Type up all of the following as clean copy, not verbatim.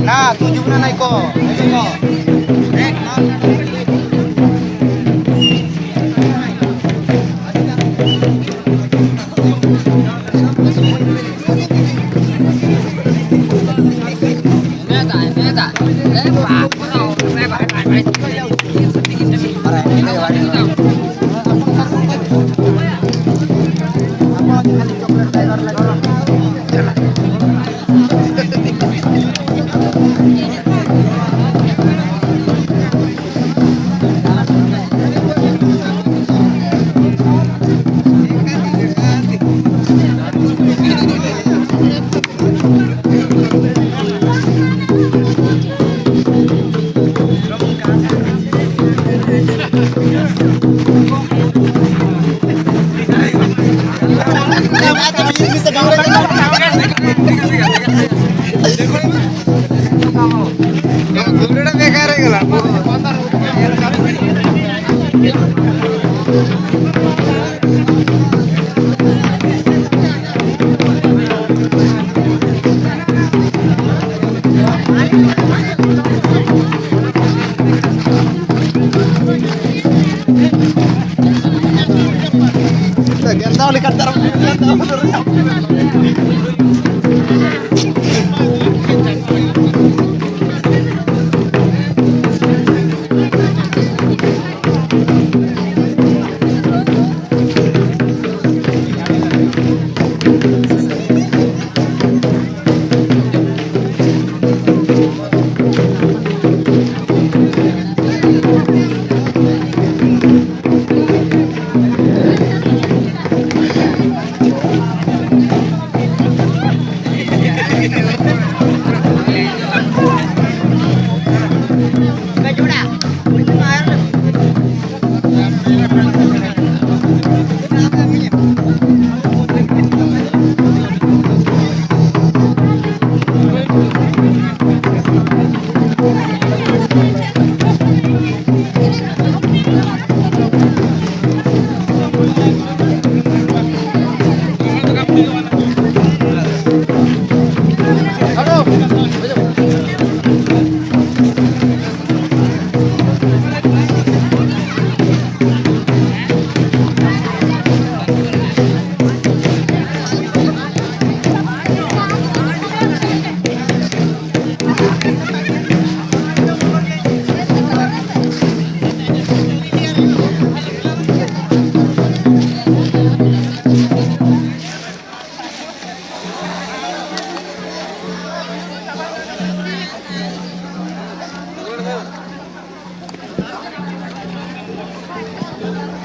Nah, 7 na naik ko. Ayo ko.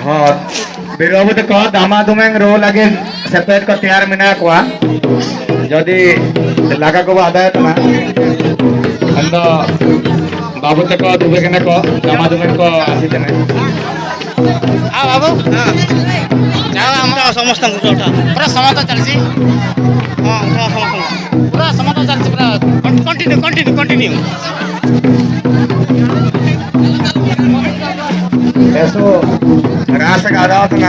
हाँ बिरबू तो कह दामा दुमें रो लगे सेपरेट को तैयार मिना को जदि लगा को आदाय तो ना अंदो बाबू तक दुबे के ना को दामा दुमें को आसी तने आ बाबू हां जाओ हमरा समस्त को उठा पूरा समस्त चलसी हां पूरा समस्त चलसी पूरा कंटिन्यू ऐसो रास का आदा तो ना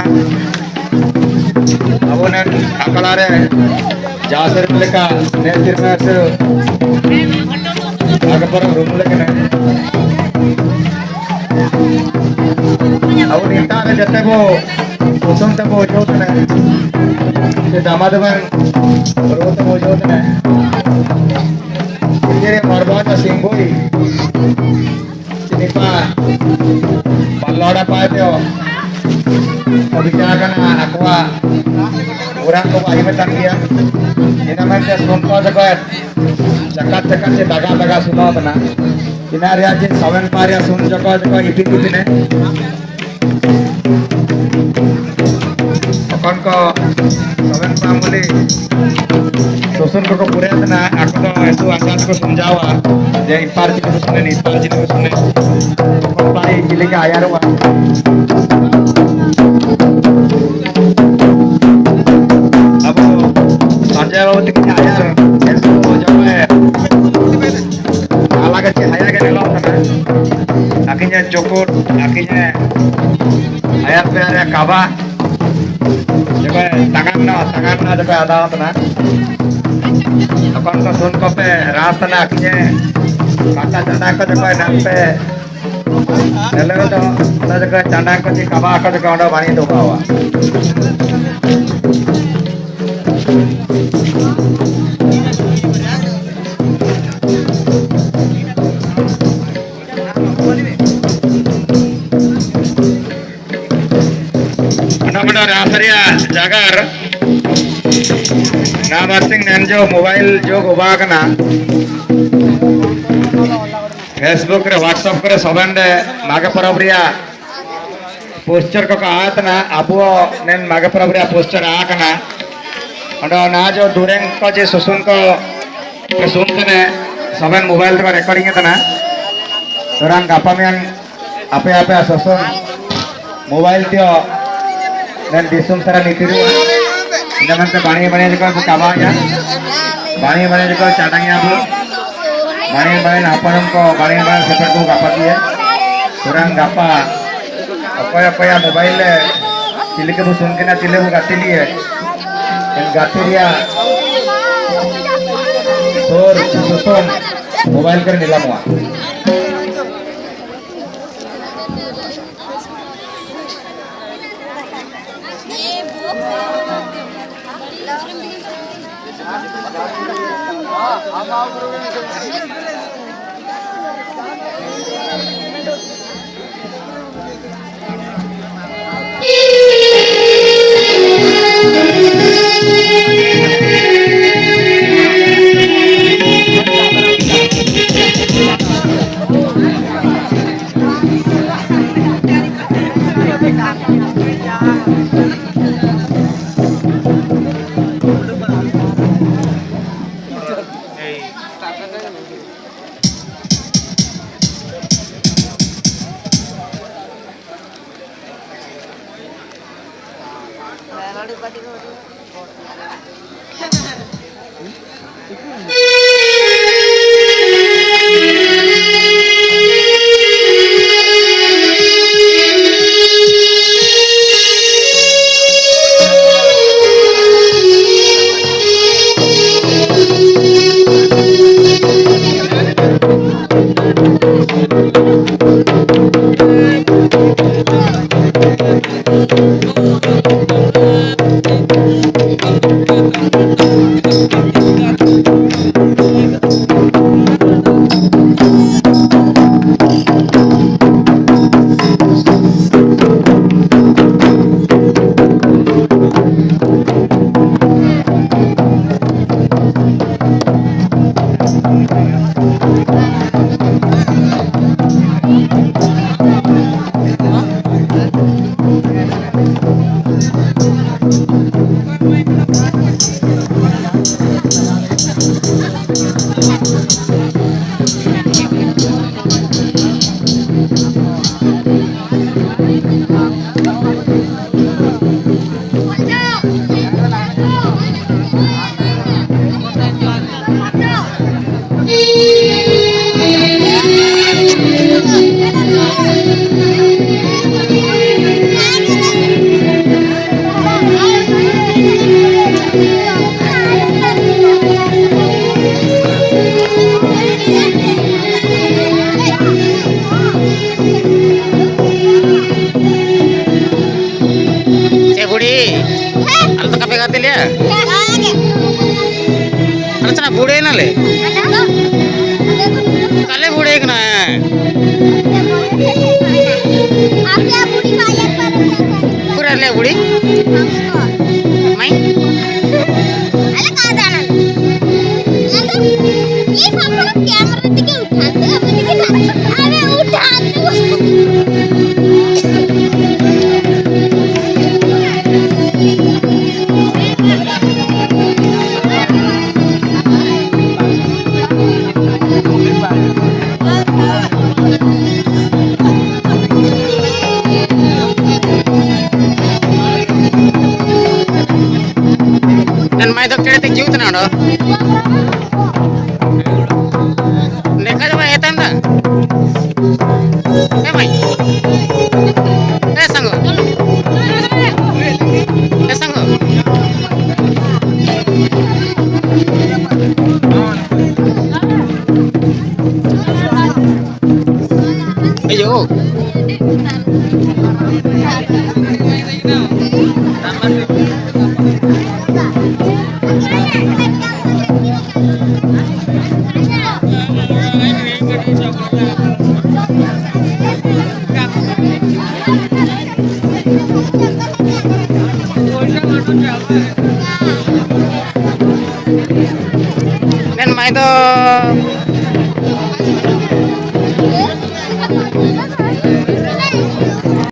अब उन्हें अकला रे जासर मिले का नेचर में ऐसे आगे पर रूम लेके नहीं अब नीता रे जैसे वो कुसुम तक वो जो थे ये दामाद में रोते वो जो थे ये मरबा का सिंगोई निपा पल्लोड़ा पाए थे अभी क्या करना अकवा orang ko ay matang dia ina man te sumpah jagat jagat se daga suno bana ina ria je sawen parya sun jagat ipi ne kon ko sawen pamuli susun ko pure na aku to esu asan ko समझावा je ipar ji ko sunne ni ipar ji ko sunne kon pai jile ka ayar wa Sanjay बाबू तिक आया ऐसे जब मैं अलग से आया के निकला था cukur akhirnya ayat pe kaba juga tangan na juga ada tena kon ko sun ko pe ras na akhirnya kata canda ko juga nampe ele to na juga canda ko di kaba ko juga udah bani do bawa Anda रासरिया जागर ना busing none जो mobile जो गोबाग ना Facebook रे WhatsApp करे सबंडे मागे परबरिया poster को आत ना अबो नन मागे परबरिया पोस्टर आकना अंडा ना जो दुरेंग को जे सुसुन को सुनतने सबन मोबाइल रे रिकॉर्डिंग तना तुरंग गापामियन आपे आपे सुसुन मोबाइल दियो dan disum sara nitiru jangan te bani juga bu kabanya bani juga cadangnya bu bani apanam ko bani seperti bu kapat dia kurang gapa apa mobile cile ke bu sunkena cile bu gatili है dan gatiria sur susun mobile कर नीला मुआ अर्चना बूढ़े ना ले काले बूढ़े एक ना पूरा ले बूढ़ी मैं अरे कहाँ जाना ये सब कैमरा दिखे उठाते अबे उठाते నేను మైతో